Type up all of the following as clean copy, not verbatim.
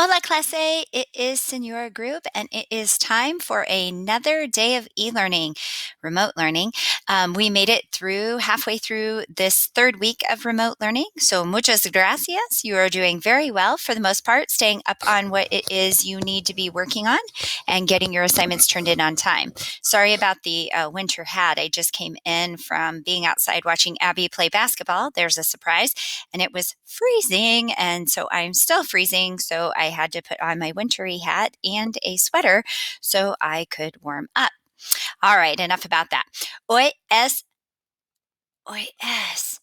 Hola clase, it is Senora Group and it is time for another day of e-learning, remote learning. We made it through halfway through this third week of remote learning. So muchas gracias. You are doing very well for the most part, staying up on what it is you need to be working on and getting your assignments turned in on time. Sorry about the winter hat. I just came in from being outside watching Abby play basketball. There's a surprise. And it was freezing. And so I'm still freezing. So I had to put on my wintry hat and a sweater so I could warm up. All right, enough about that. Hoy es, hoy es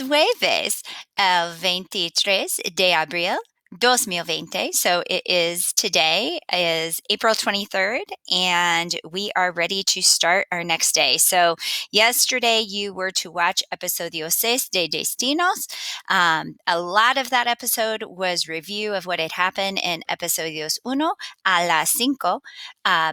jueves, el 23 de abril 2020. So it is today is April 23rd and we are ready to start our next day. So yesterday you were to watch episodio 6 de Destinos. A lot of that episode was review of what had happened in episodios 1 a las 5.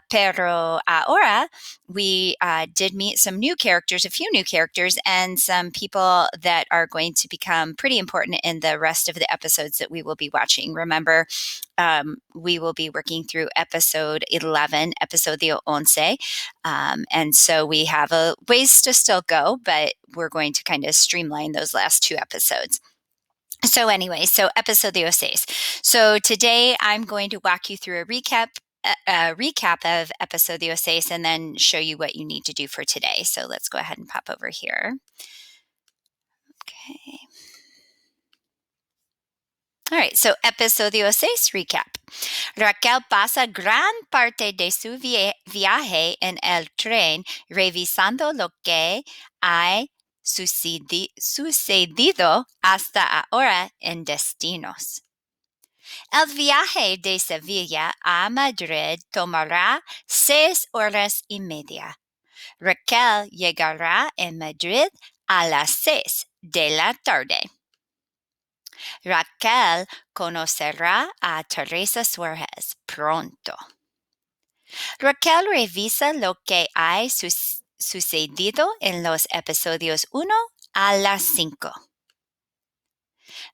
Pero ahora we did meet some new characters, a few new characters, and some people that are going to become pretty important in the rest of the episodes that we will be watching. Remember, we will be working through episode 11, episodio 11. And so we have a ways to still go, but we're going to kind of streamline those last two episodes. So anyway, so episodio 6. So today I'm going to walk you through a recap of episodio 6 and then show you what you need to do for today. So let's go ahead and pop over here. Okay. All right, so episodio 6 recap. Raquel pasa gran parte de su viaje en el tren revisando lo que ha sucedido hasta ahora en destinos. El viaje de Sevilla a Madrid tomará 6 horas y media. Raquel llegará en Madrid a las 6 de la tarde. Raquel conocerá a Teresa Suárez pronto. Raquel revisa lo que ha sucedido en los episodios 1 a las 5.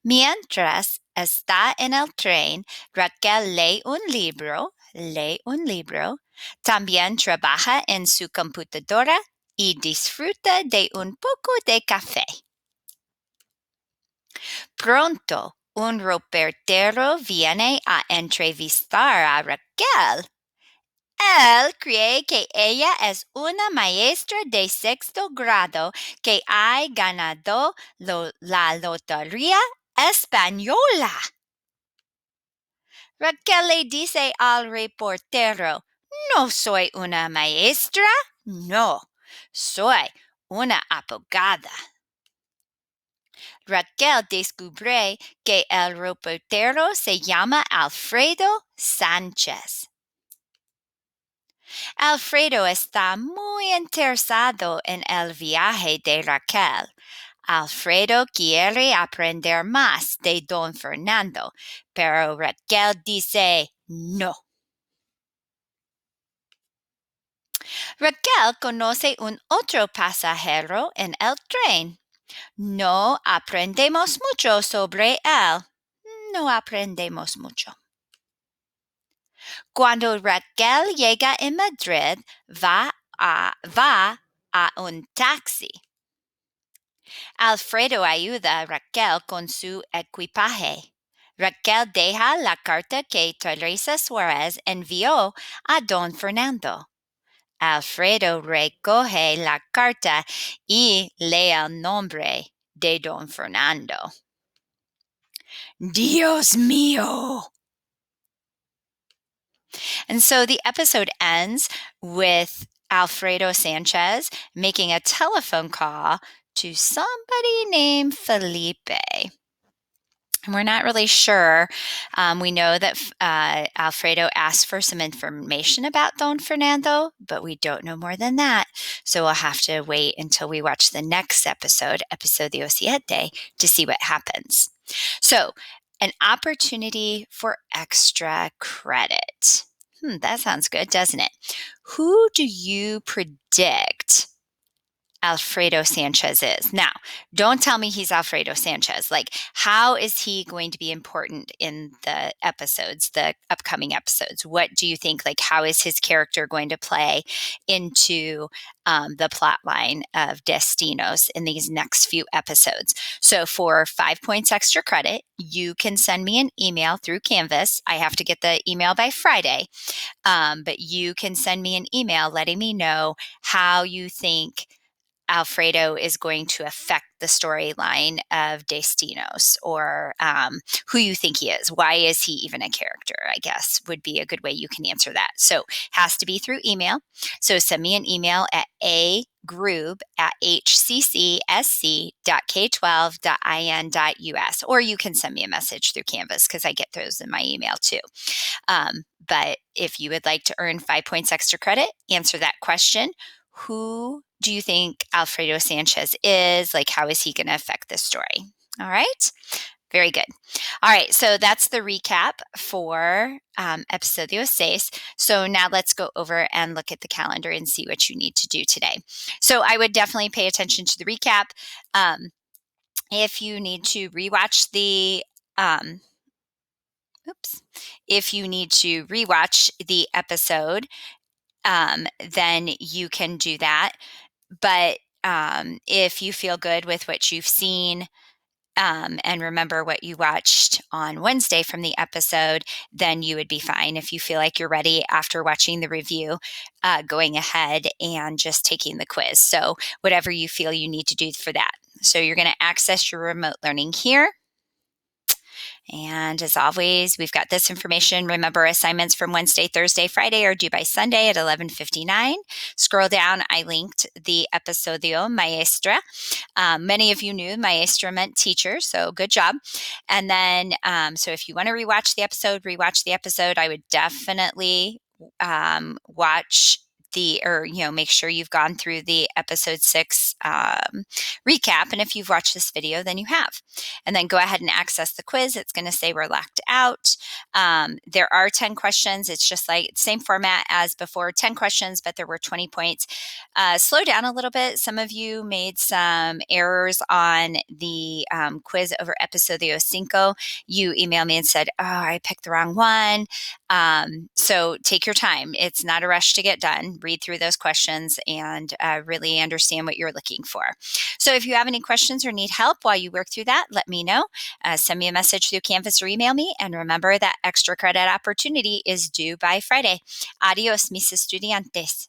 Mientras está en el tren, Raquel lee un libro, también trabaja en su computadora y disfruta de un poco de café. Pronto, un reportero viene a entrevistar a Raquel. Él cree que ella es una maestra de 6º grado que ha ganado la lotería española. Raquel le dice al reportero, no soy una maestra, no, soy una abogada. Raquel descubre que el reportero se llama Alfredo Sánchez. Alfredo está muy interesado en el viaje de Raquel. Alfredo quiere aprender más de Don Fernando, pero Raquel dice no. Raquel conoce un otro pasajero en el tren. No aprendemos mucho sobre él. No aprendemos mucho. Cuando Raquel llega en Madrid, va a un taxi. Alfredo ayuda a Raquel con su equipaje. Raquel deja la carta que Teresa Suárez envió a Don Fernando. Alfredo recoge la carta y lee el nombre de Don Fernando. Dios mío! And so the episode ends with Alfredo Sanchez making a telephone call to somebody named Felipe. And we're not really sure. We know that Alfredo asked for some information about Don Fernando, but we don't know more than that. So we'll have to wait until we watch the next episode, Episodio 7, to see what happens. So, an opportunity for extra credit. That sounds good, doesn't it? Who do you predict Alfredo Sanchez is. Now, don't tell me he's Alfredo Sanchez. Like, how is he going to be important in the episodes, the upcoming episodes? What do you think? Like, how is his character going to play into the plot line of Destinos in these next few episodes? So, for 5 points extra credit, you can send me an email through Canvas. I have to get the email by Friday, but you can send me an email letting me know how you think Alfredo is going to affect the storyline of Destinos, or who you think he is. Why is he even a character, I guess, would be a good way you can answer that. So has to be through email. So send me an email at hccsc.k12.in.us, or you can send me a message through Canvas because I get those in my email too. But if you would like to earn 5 points extra credit, answer that question. Who do you think Alfredo Sanchez is? Like, how is he going to affect this story? All right. Very good. All right. So that's the recap for Episodio 6. So now let's go over and look at the calendar and see what you need to do today. So I would definitely pay attention to the recap. If you need to rewatch the if you need to rewatch the episode, then you can do that. But if you feel good with what you've seen, and remember what you watched on Wednesday from the episode, then you would be fine. If you feel like you're ready after watching the review, going ahead and just taking the quiz. So whatever you feel you need to do for that. So you're going to access your remote learning here. And as always, we've got this information. Remember, assignments from Wednesday, Thursday, Friday are due by Sunday at 11:59. Scroll down. I linked the episodio maestra. Many of you knew maestra meant teacher, so good job. And then, so if you want to rewatch the episode, I would definitely watch make sure you've gone through the episode 6 recap. And if you've watched this video, then you have. And then go ahead and access the quiz. It's going to say we're locked out. There are 10 questions. It's just like same format as before, 10 questions, but there were 20 points. Slow down a little bit. Some of you made some errors on the quiz over Episodio 5. You emailed me and said, oh, I picked the wrong one. So take your time. It's not a rush to get done. Read through those questions and really understand what you're looking for. So if you have any questions or need help while you work through that, let me know. Send me a message through Canvas or email me. And remember that extra credit opportunity is due by Friday. Adios, mis estudiantes.